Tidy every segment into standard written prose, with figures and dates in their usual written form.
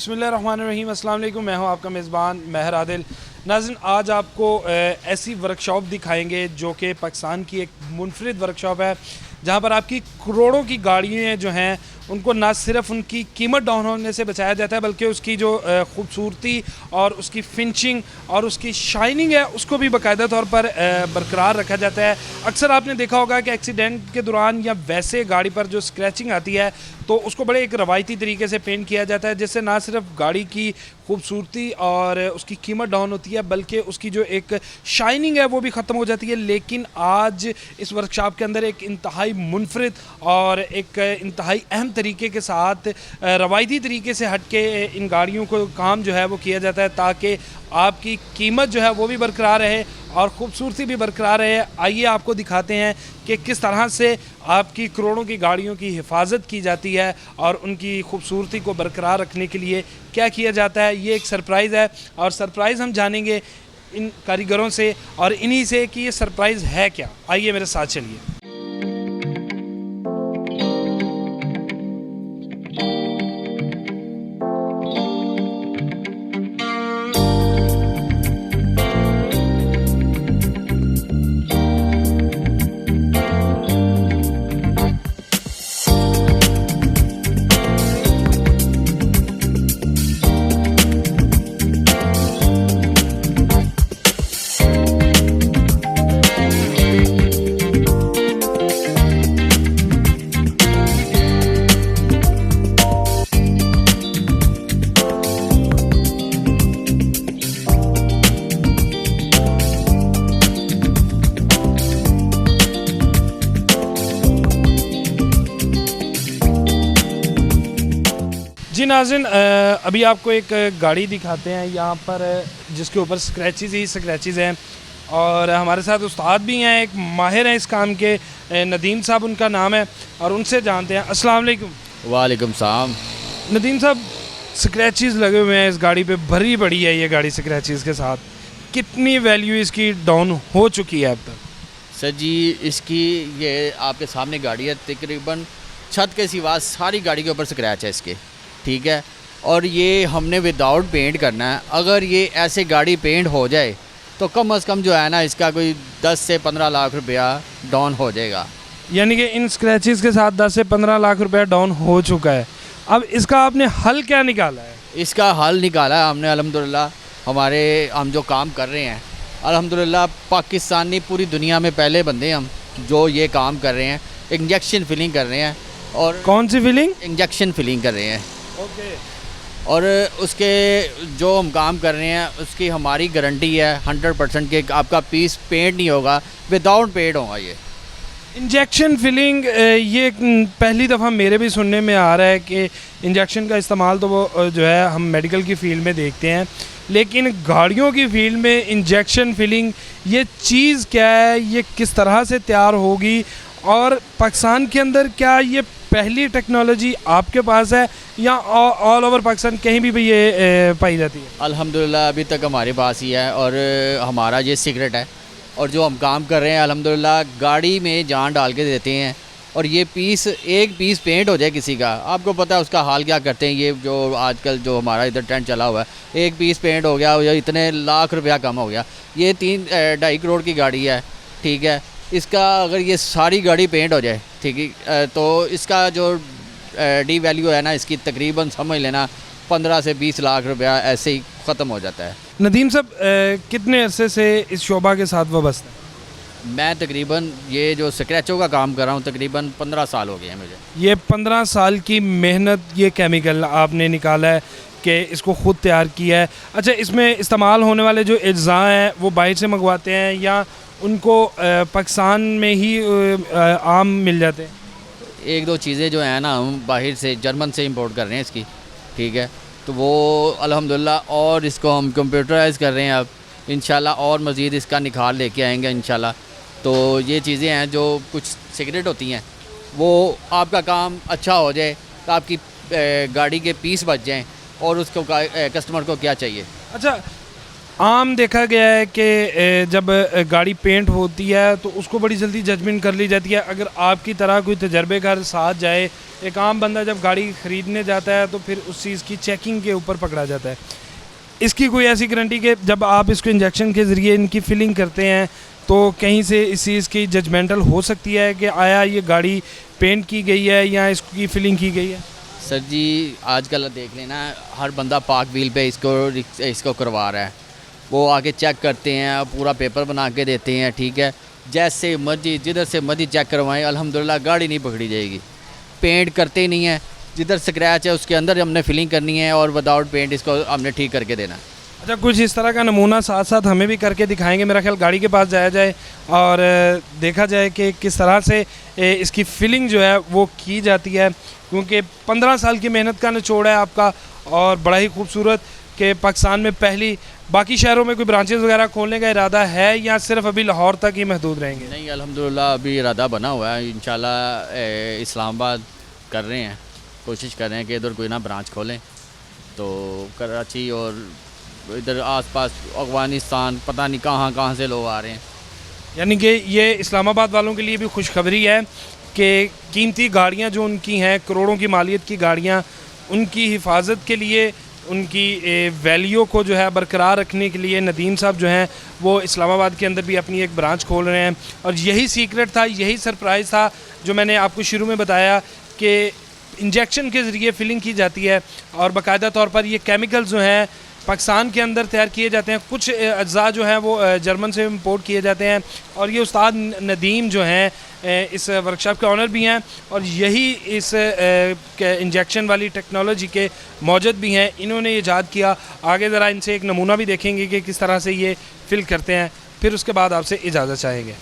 बिस्मिल्लाहिर्रहमानिर्रहीम अस्सलाम वालेकुम। मैं हूं आपका मेज़बान महर आदिल। नाज़रीन, आज आपको ऐसी वर्कशॉप दिखाएंगे जो कि पाकिस्तान की एक मुनफरिद वर्कशॉप है, जहां पर आपकी करोड़ों की गाड़ियाँ जो हैं उनको ना सिर्फ उनकी कीमत डाउन होने से बचाया जाता है, बल्कि उसकी जो ख़ूबसूरती और उसकी फिनिशिंग और उसकी शाइनिंग है उसको भी बाकायदा तौर पर बरकरार रखा जाता है। अक्सर आपने देखा होगा कि एक्सीडेंट के दौरान या वैसे गाड़ी पर जो स्क्रैचिंग आती है तो उसको बड़े एक रवायती तरीके से पेंट किया जाता है, जिससे ना सिर्फ गाड़ी की खूबसूरती और उसकी कीमत डाउन होती है बल्कि उसकी जो एक शाइनिंग है वो भी ख़त्म हो जाती है। लेकिन आज इस वर्कशॉप के अंदर एक इंतहाई मुनफरिद और एक इंतहाई अहम तरीके के साथ रवायती तरीके से हट के इन गाड़ियों को काम जो है वो किया जाता है, ताकि आपकी कीमत जो है वो भी बरकरार रहे और ख़ूबसूरती भी बरकरार रहे। आइए आपको दिखाते हैं कि किस तरह से आपकी करोड़ों की गाड़ियों की हिफाजत की जाती है और उनकी खूबसूरती को बरकरार रखने के लिए क्या किया जाता है। ये एक सरप्राइज़ है और सरप्राइज़ हम जानेंगे इन कारीगरों से और इन्हीं से कि ये सरप्राइज़ है क्या। आइए मेरे साथ चलिए। जी नाज़रीन, अभी आपको एक गाड़ी दिखाते हैं यहाँ पर जिसके ऊपर स्क्रैचेस ही स्क्रैचेस हैं और हमारे साथ उस्ताद भी हैं, एक माहिर हैं इस काम के, नदीम साहब उनका नाम है और उनसे जानते हैं। अस्सलाम वालेकुम। वालेकुम सलाम। नदीम साहब, स्क्रैचेस लगे हुए हैं इस गाड़ी पे, भरी पड़ी है ये गाड़ी स्क्रैचेस के साथ, कितनी वैल्यू इसकी डाउन हो चुकी है अब तक? सर जी, इसकी ये आपके सामने गाड़ी है, तकरीबन छत के सिवा सारी गाड़ी के ऊपर स्क्रैच है इसके, ठीक है। और ये हमने विदाउट पेंट करना है। अगर ये ऐसे गाड़ी पेंट हो जाए तो कम अज़ कम जो है ना इसका कोई 10 से 15 लाख रुपया डाउन हो जाएगा। यानी कि इन स्क्रैचेस के साथ 10 से 15 लाख रुपया डाउन हो चुका है। अब इसका आपने हल क्या निकाला है? इसका हल निकाला है हमने अल्हम्दुलिल्लाह। हम जो काम कर रहे हैं अल्हम्दुलिल्लाह, पाकिस्तानी पूरी दुनिया में पहले बंदे हम जो ये काम कर रहे हैं। इंजेक्शन फिलिंग कर रहे हैं। और कौन सी फिलिंग? इंजेक्शन फिलिंग कर रहे हैं। ओके। और उसके जो हम काम कर रहे हैं उसकी हमारी गारंटी है 100% के आपका पीस पेंट नहीं होगा, विदाउट पेंट होगा ये। इंजेक्शन फिलिंग, ये पहली दफ़ा मेरे भी सुनने में आ रहा है कि इंजेक्शन का इस्तेमाल तो वो जो है हम मेडिकल की फील्ड में देखते हैं, लेकिन गाड़ियों की फील्ड में इंजेक्शन फिलिंग ये चीज़ क्या है, ये किस तरह से तैयार होगी और पाकिस्तान के अंदर क्या ये पहली टेक्नोलॉजी आपके पास है या ऑल ओवर पाकिस्तान कहीं भी ये पाई जाती है? अल्हम्दुलिल्लाह अभी तक हमारे पास ही है और हमारा ये सीक्रेट है। और जो हम काम कर रहे हैं अल्हम्दुलिल्लाह गाड़ी में जान डाल के देते हैं। और ये एक पीस पेंट हो जाए किसी का, आपको पता है उसका हाल क्या करते हैं। ये जो आजकल जो हमारा इधर ट्रेंड चला हुआ है, एक पीस पेंट हो गया या इतने लाख रुपया कम हो गया। ये 3-2.5 करोड़ की गाड़ी है, ठीक है। इसका अगर ये सारी गाड़ी पेंट हो जाए, ठीक है, तो इसका जो डी वैल्यू है ना इसकी तकरीबन समझ लेना 15 से 20 लाख रुपया ऐसे ही ख़त्म हो जाता है। नदीम साहब, कितने अरसे से इस शोबा के साथ वाबस्ता हैं? मैं तकरीबन ये जो स्क्रैचों का काम कर रहा हूँ तकरीबन 15 साल हो गए हैं मुझे। ये 15 साल की मेहनत, ये केमिकल आपने निकाला है कि इसको ख़ुद तैयार किया है। अच्छा, इसमें इस्तेमाल होने वाले जो अज्जा हैं वो बाहर से मंगवाते हैं या उनको पाकिस्तान में ही आम मिल जाते हैं? एक दो चीज़ें जो हैं ना हम बाहर से जर्मन से इंपोर्ट कर रहे हैं इसकी, ठीक है। तो वो अल्हम्दुलिल्लाह और इसको हम कंप्यूटराइज़ कर रहे हैं अब इंशाल्लाह, और मज़ीद इसका निखार लेके आएंगे इंशाल्लाह। तो ये चीज़ें हैं जो कुछ सीक्रेट होती हैं, वो आपका काम अच्छा हो जाए तो आपकी गाड़ी के पीस बच जाएँ और उसको कस्टमर को क्या चाहिए। अच्छा, आम देखा गया है कि जब गाड़ी पेंट होती है तो उसको बड़ी जल्दी जजमेंट कर ली जाती है। अगर आपकी तरह कोई तजर्बेकार साथ जाए, एक आम बंदा जब गाड़ी ख़रीदने जाता है तो फिर उस चीज़ की चेकिंग के ऊपर पकड़ा जाता है। इसकी कोई ऐसी गारंटी कि जब आप इसको इंजेक्शन के ज़रिए इनकी फिलिंग करते हैं तो कहीं से इस चीज़ की जजमेंटल हो सकती है कि आया ये गाड़ी पेंट की गई है या इसकी फिलिंग की गई है? सर जी आजकल देख लेना, हर बंदा पाक व्हील पे इसको करवा रहा है। वो आके चेक करते हैं, पूरा पेपर बना के देते हैं, ठीक है। जैसे मर्जी जिधर से मर्जी चेक करवाएं, अल्हम्दुलिल्लाह गाड़ी नहीं पकड़ी जाएगी। पेंट करते ही नहीं है, जिधर स्क्रैच है उसके अंदर हमने फिलिंग करनी है और विदाउट पेंट इसको हमने ठीक करके देना है। अच्छा, कुछ इस तरह का नमूना साथ साथ हमें भी करके दिखाएंगे। मेरा ख्याल गाड़ी के पास जाया जाए और देखा जाए कि किस तरह से इसकी फिलिंग जो है वो की जाती है, क्योंकि 15 साल की मेहनत का निचोड़ है आपका और बड़ा ही खूबसूरत। कि पाकिस्तान में पहली, बाकी शहरों में कोई ब्रांचेस वगैरह खोलने का इरादा है या सिर्फ अभी लाहौर तक ही महदूद रहेंगे? नहीं, अल्हम्दुलिल्लाह अभी इरादा बना हुआ है। इंशाल्लाह इस्लामाबाद कर रहे हैं, कोशिश कर रहे हैं कि इधर कोई ना ब्रांच खोलें। तो कराची और इधर आसपास अफगानिस्तान, पता नहीं कहाँ कहाँ से लोग आ रहे हैं। यानी कि ये इस्लामाबाद वालों के लिए भी खुशखबरी है कि कीमती गाड़ियाँ जो उनकी हैं, करोड़ों की मालियत की गाड़ियाँ, उनकी हिफाजत के लिए, उनकी वैल्यू को जो है बरकरार रखने के लिए नदीम साहब जो हैं वो इस्लामाबाद के अंदर भी अपनी एक ब्रांच खोल रहे हैं। और यही सीक्रेट था, यही सरप्राइज़ था जो मैंने आपको शुरू में बताया कि इंजेक्शन के ज़रिए फिलिंग की जाती है और बाकायदा तौर पर ये केमिकल जो हैं पाकिस्तान के अंदर तैयार किए जाते हैं। कुछ अज्जा जो हैं वो जर्मन से इंपोर्ट किए जाते हैं। और ये उस्ताद नदीम जो हैं इस वर्कशॉप के ऑनर भी हैं और यही इस इंजेक्शन वाली टेक्नोलॉजी के मौजूद भी हैं। इन्होंने ये ईजाद किया। आगे ज़रा इनसे एक नमूना भी देखेंगे कि किस तरह से ये फिल करते हैं, फिर उसके बाद आपसे इजाज़त चाहेंगे।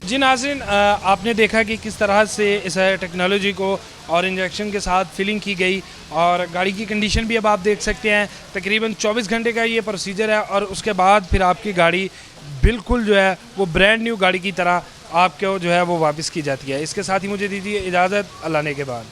जी नाज़रीन, आपने देखा कि किस तरह से इस टेक्नोलॉजी को और इंजेक्शन के साथ फिलिंग की गई और गाड़ी की कंडीशन भी अब आप देख सकते हैं। तकरीबन 24 घंटे का ये प्रोसीजर है और उसके बाद फिर आपकी गाड़ी बिल्कुल जो है वो ब्रांड न्यू गाड़ी की तरह आपको जो है वो वापस की जाती है। इसके साथ ही मुझे दीजिए इजाज़त, अल्लाह ने के बाद।